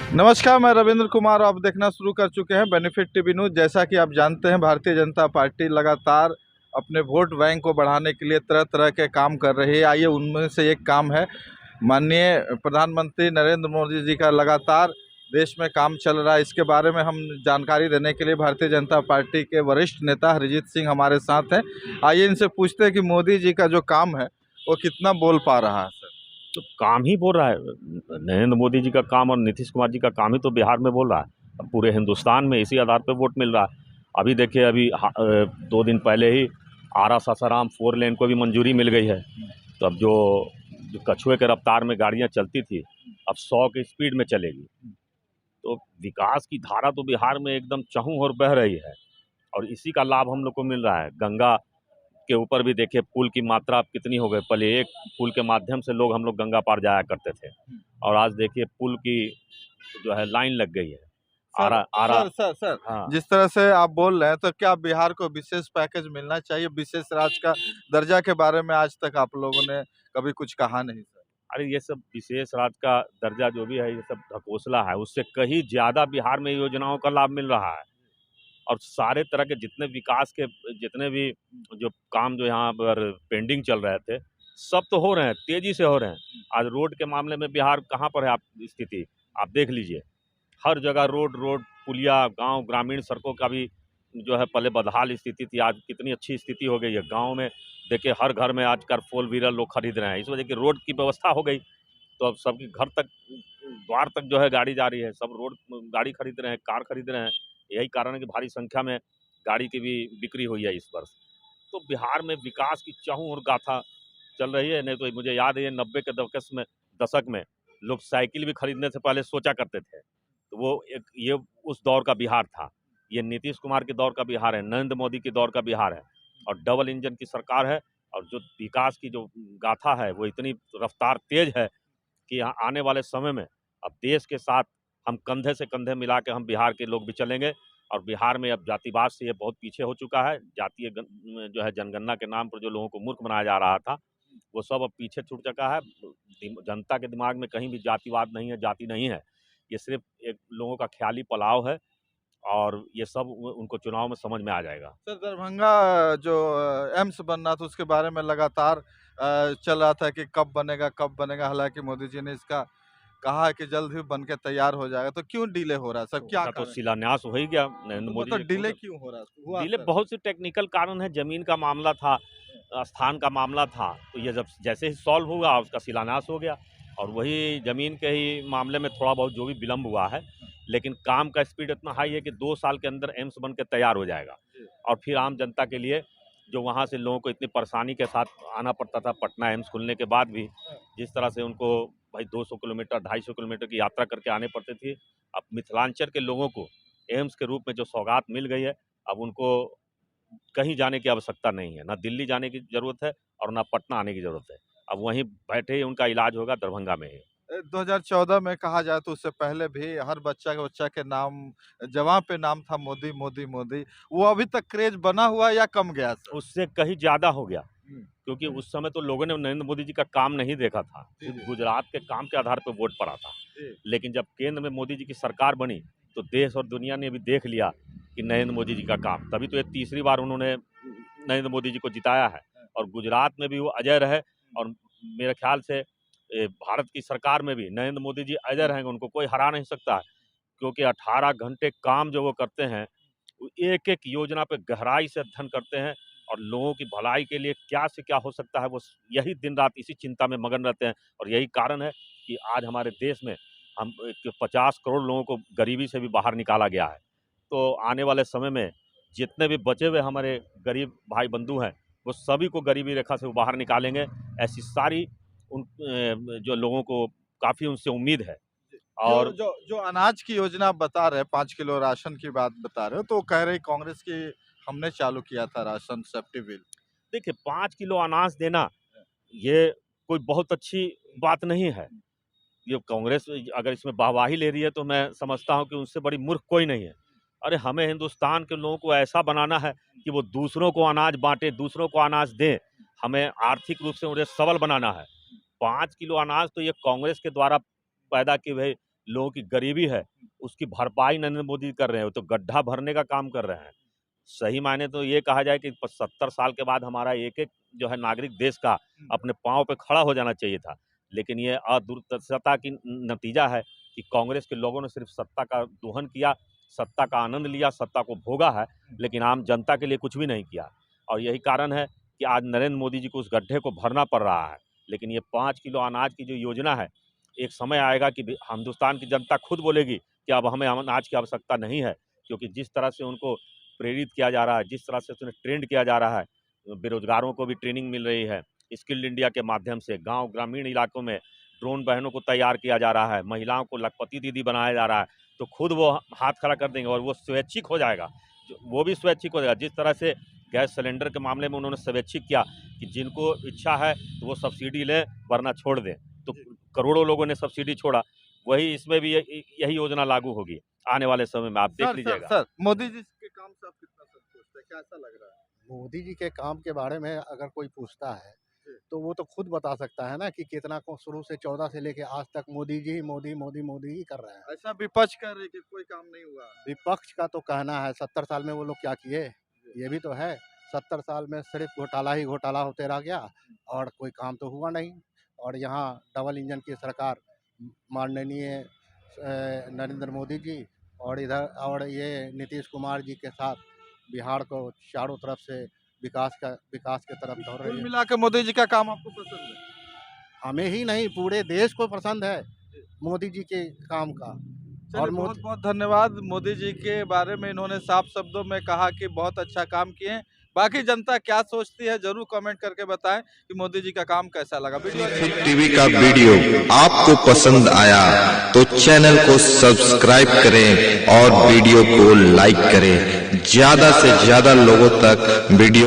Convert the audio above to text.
नमस्कार, मैं रविंद्र कुमार। आप देखना शुरू कर चुके हैं बेनिफिट टीवी न्यूज़। जैसा कि आप जानते हैं, भारतीय जनता पार्टी लगातार अपने वोट बैंक को बढ़ाने के लिए तरह तरह के काम कर रही है। आइए उनमें से एक काम है, माननीय प्रधानमंत्री नरेंद्र मोदी जी का लगातार देश में काम चल रहा है। इसके बारे में हम जानकारी देने के लिए भारतीय जनता पार्टी के वरिष्ठ नेता हरजीत सिंह हमारे साथ हैं। आइए इनसे पूछते हैं कि मोदी जी का जो काम है वो कितना बोल पा रहा है। सर, तो काम ही बोल रहा है। नरेंद्र मोदी जी का काम और नीतीश कुमार जी का काम ही तो बिहार में बोल रहा है। अब पूरे हिंदुस्तान में इसी आधार पर वोट मिल रहा है। अभी देखिए, अभी 2 दिन पहले ही आरा सासाराम 4 लेन को भी मंजूरी मिल गई है। तो अब जो कछुए के रफ्तार में गाड़ियां चलती थी, अब 100 की स्पीड में चलेगी। तो विकास की धारा तो बिहार में एकदम चहुं और बह रही है, और इसी का लाभ हम लोग को मिल रहा है। गंगा के ऊपर भी देखिए पुल की मात्रा अब कितनी हो गई। पहले एक पुल के माध्यम से लोग हम लोग गंगा पार जाया करते थे, और आज देखिए पुल की जो है लाइन लग गई है। सर, आरा आरा सर, सर, सर, हाँ। जिस तरह से आप बोल रहे हैं, तो क्या बिहार को विशेष पैकेज मिलना चाहिए? विशेष राज्य का दर्जा के बारे में आज तक आप लोगों ने कभी कुछ कहा नहीं सर। अरे ये सब विशेष राज्य का दर्जा जो भी है, ये सब ढकोसला है। उससे कहीं ज्यादा बिहार में योजनाओं का लाभ मिल रहा है, और सारे तरह के जितने विकास के जितने भी जो काम जो यहाँ पर पेंडिंग चल रहे थे, सब तो हो रहे हैं, तेजी से हो रहे हैं। आज रोड के मामले में बिहार कहाँ पर है आप स्थिति आप देख लीजिए। हर जगह रोड रोड पुलिया, गांव ग्रामीण सड़कों का भी जो है पहले बदहाल स्थिति थी, आज कितनी अच्छी स्थिति हो गई है। गांव में देखिए हर घर में आजकल 4 व्हीलर लोग खरीद रहे हैं, इस वजह की रोड की व्यवस्था हो गई। तो अब सबके घर तक, द्वार तक जो है गाड़ी जा रही है। सब रोड गाड़ी खरीद रहे हैं, कार खरीद रहे हैं। यही कारण है कि भारी संख्या में गाड़ी की भी बिक्री हुई है इस वर्ष। तो बिहार में विकास की चहुं और गाथा चल रही है। नहीं तो मुझे याद है, ये 90 के दशक में लोग साइकिल भी खरीदने से पहले सोचा करते थे। तो वो एक ये उस दौर का बिहार था। ये नीतीश कुमार के दौर का बिहार है, नरेंद्र मोदी के दौर का बिहार है, और डबल इंजन की सरकार है। और जो विकास की जो गाथा है वो इतनी रफ्तार तेज है कि आने वाले समय में अब देश के साथ हम कंधे से कंधे मिला के हम बिहार के लोग भी चलेंगे। और बिहार में अब जातिवाद से ये बहुत पीछे हो चुका है। जातीय जो है जनगणना के नाम पर जो लोगों को मूर्ख बनाया जा रहा था, वो सब अब पीछे छूट चुका है। जनता के दिमाग में कहीं भी जातिवाद नहीं है, जाति नहीं है। ये सिर्फ एक लोगों का ख्याली पलाव है, और ये सब उनको चुनाव में समझ में आ जाएगा। सर, दरभंगा जो एम्स बनना था उसके बारे में लगातार चल रहा था कि कब बनेगा कब बनेगा। हालांकि मोदी जी ने इसका कहा है कि जल्द ही बन के तैयार हो जाएगा। तो क्यों डिले हो रहा है सर? तो क्या उसका तो कारण? शिलान्यास हो ही गया नरेंद्र तो मोदी जी मतलब खुद। डिले क्यों हो रहा हुआ डिले सर? बहुत सी टेक्निकल कारण है, जमीन का मामला था, स्थान का मामला था। तो ये जब जैसे ही सॉल्व हुआ, उसका शिलान्यास हो गया। और वही जमीन के ही मामले में थोड़ा बहुत जो भी विलम्ब हुआ है, लेकिन काम का स्पीड इतना हाई है कि 2 साल के अंदर एम्स बन के तैयार हो जाएगा। और फिर आम जनता के लिए, जो वहाँ से लोगों को इतनी परेशानी के साथ आना पड़ता था पटना एम्स खुलने के बाद भी, जिस तरह से उनको भाई 200 किलोमीटर 250 किलोमीटर की यात्रा करके आने पड़ती थी, अब मिथिलांचल के लोगों को एम्स के रूप में जो सौगात मिल गई है, अब उनको कहीं जाने की आवश्यकता नहीं है। ना दिल्ली जाने की ज़रूरत है और ना पटना आने की ज़रूरत है। अब वहीं बैठे ही उनका इलाज होगा दरभंगा में ही। 2014 में कहा जाए तो उससे पहले भी हर बच्चा के नाम जवां पे नाम था मोदी मोदी मोदी। वो अभी तक क्रेज बना हुआ है या कम गया सर? उससे कहीं ज़्यादा हो गया, हम्म, क्योंकि उस समय तो लोगों ने नरेंद्र मोदी जी का काम नहीं देखा था, जी सिर्फ जी गुजरात के काम के आधार पर वोट पड़ा था। जी। लेकिन जब केंद्र में मोदी जी की सरकार बनी, तो देश और दुनिया ने भी देख लिया कि नरेंद्र मोदी जी का काम, तभी तो ये तीसरी बार उन्होंने नरेंद्र मोदी जी को जिताया है। और गुजरात में भी वो अजय रहे, और मेरे ख्याल से भारत की सरकार में भी नरेंद्र मोदी जी अजय रहेंगे, उनको कोई हरा नहीं सकता है। क्योंकि 18 घंटे काम जो वो करते हैं, एक एक योजना पे गहराई से अध्ययन करते हैं, और लोगों की भलाई के लिए क्या से क्या हो सकता है, वो यही दिन रात इसी चिंता में मगन रहते हैं। और यही कारण है कि आज हमारे देश में हम 50 करोड़ लोगों को गरीबी से भी बाहर निकाला गया है। तो आने वाले समय में जितने भी बचे हुए हमारे गरीब भाई बंधु हैं, वो सभी को गरीबी रेखा से वो बाहर निकालेंगे। ऐसी सारी उन जो लोगों को काफ़ी उनसे उम्मीद है। जो और जो जो अनाज की योजना आप बता रहे हैं, 5 किलो राशन की बात बता रहे हो, तो कह रही कांग्रेस की हमने चालू किया था राशन सेफ्टी बिल। देखिए, 5 किलो अनाज देना, ये कोई बहुत अच्छी बात नहीं है। ये कांग्रेस अगर इसमें वाहवाही ले रही है, तो मैं समझता हूँ कि उनसे बड़ी मूर्ख कोई नहीं है। अरे हमें हिंदुस्तान के लोगों को ऐसा बनाना है कि वो दूसरों को अनाज बाँटें, दूसरों को अनाज दें। हमें आर्थिक रूप से उन्हें सबल बनाना है। 5 किलो अनाज तो ये कांग्रेस के द्वारा पैदा किए हुए लोगों की गरीबी है उसकी भरपाई नरेंद्र मोदी कर रहे हैं, वो तो गड्ढा भरने का काम कर रहे हैं। सही मायने तो ये कहा जाए कि 70 साल के बाद हमारा एक-एक जो है नागरिक देश का अपने पाँव पे खड़ा हो जाना चाहिए था। लेकिन ये अदूरदर्शिता की नतीजा है कि कांग्रेस के लोगों ने सिर्फ सत्ता का दोहन किया, सत्ता का आनंद लिया, सत्ता को भोगा है, लेकिन आम जनता के लिए कुछ भी नहीं किया। और यही कारण है कि आज नरेंद्र मोदी जी को उस गड्ढे को भरना पड़ रहा है। लेकिन ये 5 किलो अनाज की जो योजना है, एक समय आएगा कि हिंदुस्तान की जनता खुद बोलेगी कि अब हमें अनाज की आवश्यकता नहीं है, क्योंकि जिस तरह से उनको प्रेरित किया जा रहा है, जिस तरह से उन्हें ट्रेंड किया जा रहा है, बेरोजगारों को भी ट्रेनिंग मिल रही है, स्किल्ड इंडिया के माध्यम से गाँव ग्रामीण इलाकों में ड्रोन बहनों को तैयार किया जा रहा है, महिलाओं को लखपति दीदी बनाया जा रहा है, तो खुद वो हाथ खड़ा कर देंगे और वो स्वैच्छिक हो जाएगा। वो भी स्वैच्छिक हो जाएगा। जिस तरह से गैस सिलेंडर के मामले में उन्होंने स्वैच्छिक किया कि जिनको इच्छा है तो वो सब्सिडी लें वरना छोड़ दें, तो करोड़ों लोगों ने सब्सिडी छोड़ा। वही इसमें भी यही योजना लागू होगी आने वाले समय में, आप देख लीजिएगा। सर मोदी जी के काम से आप कितना संतुष्ट है, क्या ऐसा लग रहा है? मोदी जी के काम के बारे में अगर कोई पूछता है तो वो तो खुद बता सकता है ना कि कितना को शुरू से 14 से लेके आज तक मोदी जी मोदी मोदी मोदी ही कर रहे हैं। ऐसा विपक्ष कह रहे कि कोई काम नहीं हुआ। विपक्ष का तो कहना है 70 साल में वो लोग क्या किए, ये भी तो है। 70 साल में सिर्फ घोटाला ही घोटाला होते रह गया और कोई काम तो हुआ नहीं। और यहाँ डबल इंजन की सरकार माननीय नरेंद्र मोदी जी और ये नीतीश कुमार जी के साथ बिहार को चारों तरफ से विकास के तरफ दौड़ रही कुल है। मिला के मोदी जी का काम आपको पसंद है? हमें ही नहीं पूरे देश को पसंद है मोदी जी के काम का। और बहुत बहुत धन्यवाद। मोदी जी के बारे में इन्होंने साफ शब्दों में कहा कि बहुत अच्छा काम किए हैं। बाकी जनता क्या सोचती है जरूर कमेंट करके बताएं कि मोदी जी का काम कैसा लगा। टीवी का वीडियो आपको पसंद आया तो चैनल को सब्सक्राइब करें और वीडियो को लाइक करें। ज्यादा से ज्यादा लोगों तक वीडियो